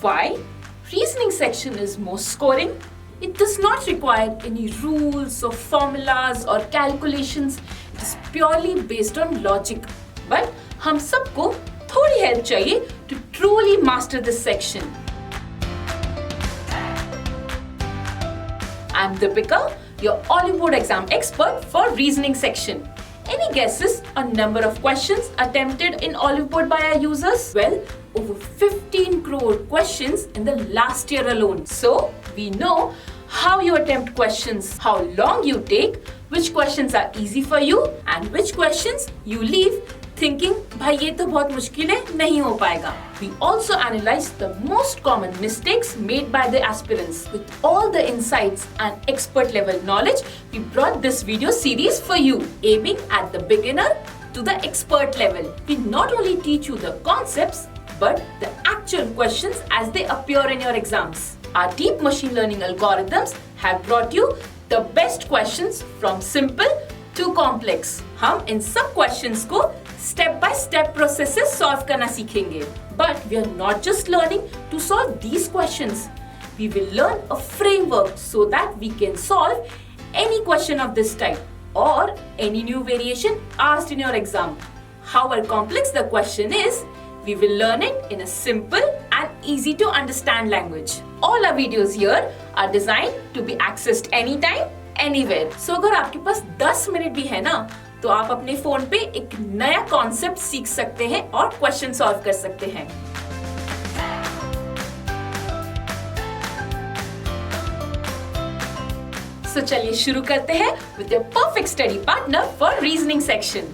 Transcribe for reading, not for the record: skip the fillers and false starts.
Why? Reasoning section is more scoring. It does not require any rules or formulas or calculations. It is purely based on logic. But हम सबको थोड़ी help चाहिए to truly master this section. I'm Deepika, your Olive Board exam expert for reasoning section. Any guesses on number of questions attempted in Olive Board by our users? Well, over 15 crore questions in the last year alone. So, we know how you attempt questions, how long you take, which questions are easy for you and which questions you leave thinking, भाई ये तो बहुत मुश्किल है, नहीं हो पाएगा. We also analyze the most common mistakes made by the aspirants. With all the insights and expert level knowledge, we brought this video series for you, aiming at the beginner to the expert level. We not only teach you the concepts, but the actual questions as they appear in your exams. Our deep machine learning algorithms have brought you the best questions from simple to complex. हम इन सब questions को step by step process से solve करना सीखेंगे. But we are not just learning to solve these questions. We will learn a framework so that we can solve any question of this type or any new variation asked in your exam. However complex the question is, we will learn it in a simple and easy to understand language. All our videos here are designed to be accessed anytime, anywhere. So अगर आपके पास 10 minute भी है ना, तो आप अपने phone पे एक नया कॉन्सेप्ट सीख सकते हैं और क्वेश्चन सॉल्व कर सकते हैं. So चलिए शुरू करते हैं with your perfect study partner for reasoning section.